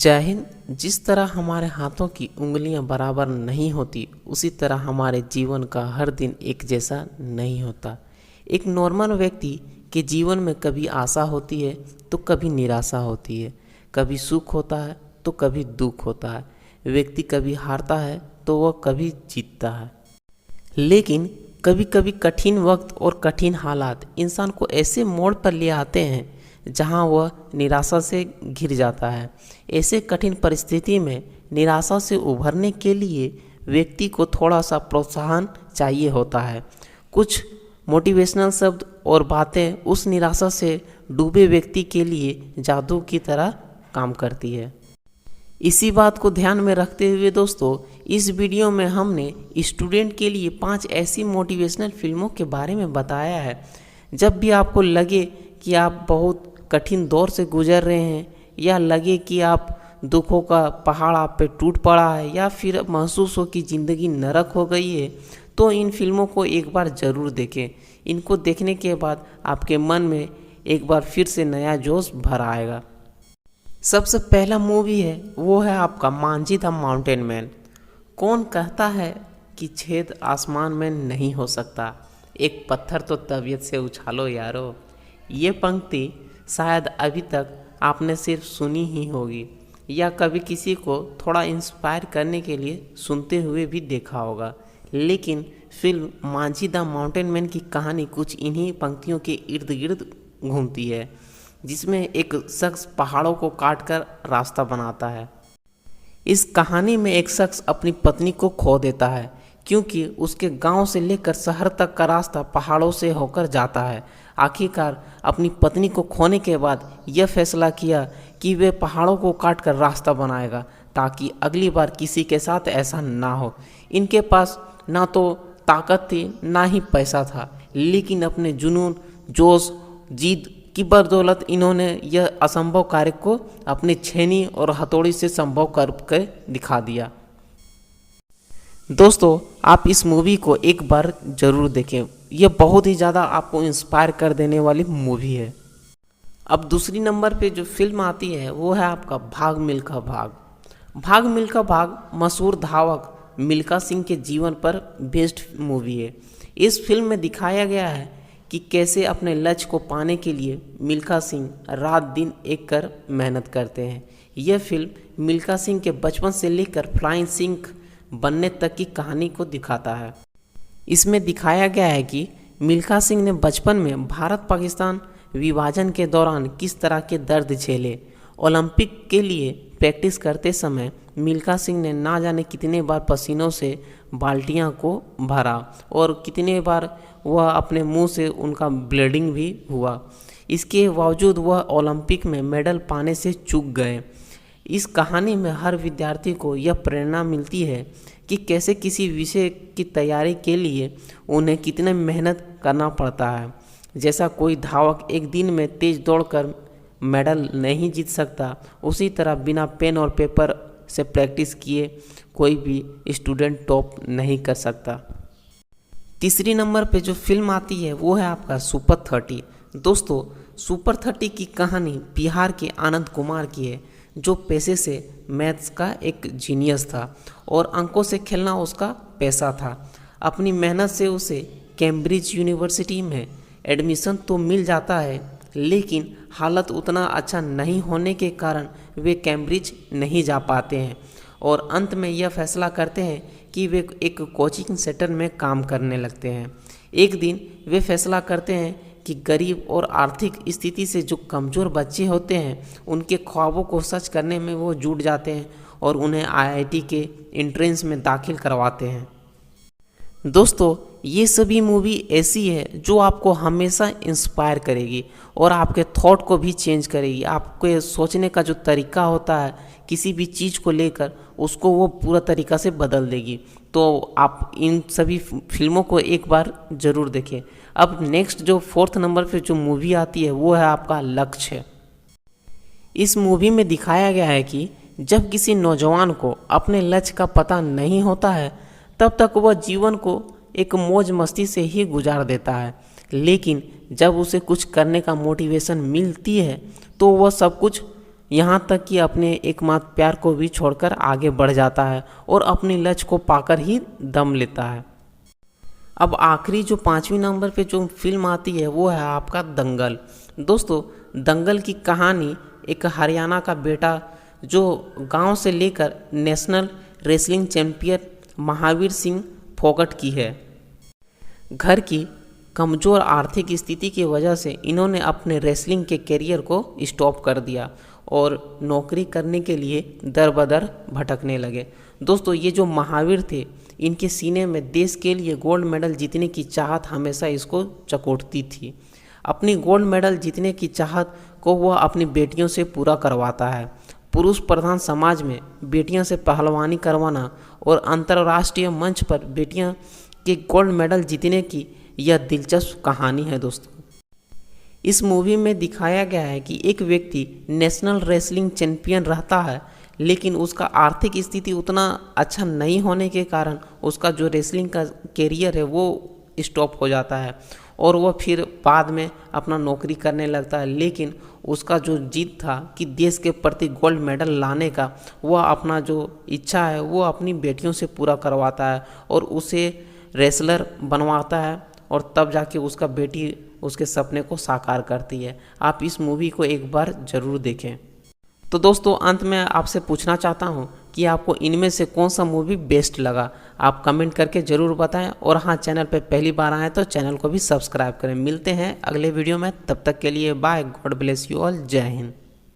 जय हिंद। जिस तरह हमारे हाथों की उंगलियां बराबर नहीं होती, उसी तरह हमारे जीवन का हर दिन एक जैसा नहीं होता। एक नॉर्मल व्यक्ति के जीवन में कभी आशा होती है तो कभी निराशा होती है, कभी सुख होता है तो कभी दुख होता है। व्यक्ति कभी हारता है तो वह कभी जीतता है। लेकिन कभी कभी कठिन वक्त और कठिन हालात इंसान को ऐसे मोड़ पर ले आते हैं जहां वह निराशा से घिर जाता है। ऐसे कठिन परिस्थिति में निराशा से उभरने के लिए व्यक्ति को थोड़ा सा प्रोत्साहन चाहिए होता है। कुछ मोटिवेशनल शब्द और बातें उस निराशा से डूबे व्यक्ति के लिए जादू की तरह काम करती है। इसी बात को ध्यान में रखते हुए दोस्तों, इस वीडियो में हमने स्टूडेंट के लिए 5 ऐसी मोटिवेशनल फिल्मों के बारे में बताया है। जब भी आपको लगे कि आप बहुत कठिन दौर से गुजर रहे हैं, या लगे कि आप दुखों का पहाड़ आप पे टूट पड़ा है, या फिर महसूस हो कि ज़िंदगी नरक हो गई है, तो इन फिल्मों को एक बार ज़रूर देखें। इनको देखने के बाद आपके मन में एक बार फिर से नया जोश भर आएगा। सबसे पहला मूवी है वो है आपका मांझी द माउंटेन मैन। कौन कहता है कि छेद आसमान में नहीं हो सकता, एक पत्थर तो तबीयत से उछालो यारो। ये पंक्ति शायद अभी तक आपने सिर्फ सुनी ही होगी, या कभी किसी को थोड़ा इंस्पायर करने के लिए सुनते हुए भी देखा होगा। लेकिन film Manjhi the mountain man की कहानी कुछ इन्हीं पंक्तियों के इर्द गिर्द घूमती है, जिसमें एक शख्स पहाड़ों को काटकर रास्ता बनाता है। इस कहानी में एक शख्स अपनी पत्नी को खो देता है, क्योंकि उसके गांव से लेकर शहर तक का रास्ता पहाड़ों से होकर जाता है। आखिरकार अपनी पत्नी को खोने के बाद यह फैसला किया कि वे पहाड़ों को काटकर रास्ता बनाएगा, ताकि अगली बार किसी के साथ ऐसा ना हो। इनके पास ना तो ताकत थी ना ही पैसा था, लेकिन अपने जुनून, जोश, जिद की बदौलत इन्होंने यह असंभव कार्य को अपनी छेनी और हथौड़ी से संभव करके दिखा दिया। दोस्तों, आप इस मूवी को एक बार ज़रूर देखें। यह बहुत ही ज़्यादा आपको इंस्पायर कर देने वाली मूवी है। अब दूसरी नंबर पे जो फिल्म आती है वो है आपका भाग मिल्खा भाग। भाग मिल्खा भाग मशहूर धावक मिल्खा सिंह के जीवन पर बेस्ड मूवी है। इस फिल्म में दिखाया गया है कि कैसे अपने लक्ष्य को पाने के लिए मिल्खा सिंह रात दिन एक कर मेहनत करते हैं। यह फिल्म मिल्खा सिंह के बचपन से लेकर फ्लाइंग सिंह बनने तक की कहानी को दिखाता है। इसमें दिखाया गया है कि मिल्खा सिंह ने बचपन में भारत पाकिस्तान विभाजन के दौरान किस तरह के दर्द झेले। ओलंपिक के लिए प्रैक्टिस करते समय मिल्खा सिंह ने ना जाने कितने बार पसीनों से बाल्टियां को भरा, और कितने बार वह अपने मुंह से उनका ब्लीडिंग भी हुआ। इसके बावजूद वह ओलंपिक में मेडल पाने से चूक गए। इस कहानी में हर विद्यार्थी को यह प्रेरणा मिलती है कि कैसे किसी विषय की तैयारी के लिए उन्हें कितने मेहनत करना पड़ता है। जैसा कोई धावक एक दिन में तेज दौड़कर मेडल नहीं जीत सकता, उसी तरह बिना पेन और पेपर से प्रैक्टिस किए कोई भी स्टूडेंट टॉप नहीं कर सकता। तीसरी नंबर पे जो फिल्म आती है वो है आपका सुपर 30। दोस्तों, सुपर 30 की कहानी बिहार के आनंद कुमार की है, जो पेशे से मैथ्स का एक जीनियस था और अंकों से खेलना उसका पेशा था। अपनी मेहनत से उसे कैम्ब्रिज यूनिवर्सिटी में एडमिशन तो मिल जाता है, लेकिन हालत उतना अच्छा नहीं होने के कारण वे कैम्ब्रिज नहीं जा पाते हैं, और अंत में यह फैसला करते हैं कि वे एक कोचिंग सेंटर में काम करने लगते हैं। एक दिन वे फैसला करते हैं कि गरीब और आर्थिक स्थिति से जो कमज़ोर बच्चे होते हैं, उनके ख्वाबों को सच करने में वो जुट जाते हैं और उन्हें आईआईटी के एंट्रेंस में दाखिल करवाते हैं। दोस्तों, ये सभी मूवी ऐसी है जो आपको हमेशा इंस्पायर करेगी और आपके थॉट को भी चेंज करेगी। आपके सोचने का जो तरीका होता है किसी भी चीज़ को लेकर, उसको वो पूरा तरीका से बदल देगी। तो आप इन सभी फिल्मों को एक बार ज़रूर देखें। अब नेक्स्ट जो 4th नंबर पे जो मूवी आती है वो है आपका लक्ष्य। इस मूवी में दिखाया गया है कि जब किसी नौजवान को अपने लक्ष्य का पता नहीं होता है, तब तक वह जीवन को एक मौज मस्ती से ही गुजार देता है, लेकिन जब उसे कुछ करने का मोटिवेशन मिलती है तो वह सब कुछ यहाँ तक कि अपने एकमात्र प्यार को भी छोड़कर आगे बढ़ जाता है और अपने लक्ष्य को पाकर ही दम लेता है। अब आखिरी जो 5वें नंबर पे जो फिल्म आती है वो है आपका दंगल। दोस्तों, दंगल की कहानी एक हरियाणा का बेटा जो गांव से लेकर national wrestling champion Mahavir Singh Phogat की है। घर की कमज़ोर आर्थिक स्थिति की वजह से इन्होंने अपने रेसलिंग के करियर को स्टॉप कर दिया और नौकरी करने के लिए दर बदर भटकने लगे। दोस्तों, ये जो महावीर थे, इनके सीने में देश के लिए गोल्ड मेडल जीतने की चाहत हमेशा इसको चकोटती थी। अपनी गोल्ड मेडल जीतने की चाहत को वह अपनी बेटियों से पूरा करवाता है। पुरुष प्रधान समाज में बेटियों से पहलवानी करवाना और अंतर्राष्ट्रीय मंच पर बेटियां के गोल्ड मेडल जीतने की यह दिलचस्प कहानी है। दोस्तों, इस मूवी में दिखाया गया है कि एक व्यक्ति नेशनल रेसलिंग चैंपियन रहता है, लेकिन उसका आर्थिक स्थिति उतना अच्छा नहीं होने के कारण उसका जो रेसलिंग का कैरियर है वो स्टॉप हो जाता है और वह फिर बाद में अपना नौकरी करने लगता है। लेकिन उसका जो जीत था कि देश के प्रति गोल्ड मेडल लाने का, वह अपना जो इच्छा है वो अपनी बेटियों से पूरा करवाता है और उसे रेसलर बनवाता है और तब जाके उसका बेटी उसके सपने को साकार करती है। आप इस मूवी को एक बार ज़रूर देखें। तो दोस्तों, अंत में आपसे पूछना चाहता हूं कि आपको इनमें से कौन सा मूवी बेस्ट लगा। आप कमेंट करके ज़रूर बताएं और हाँ, चैनल पे पहली बार आएँ तो चैनल को भी सब्सक्राइब करें। मिलते हैं अगले वीडियो में, तब तक के लिए bye. God bless you all. जय हिंद।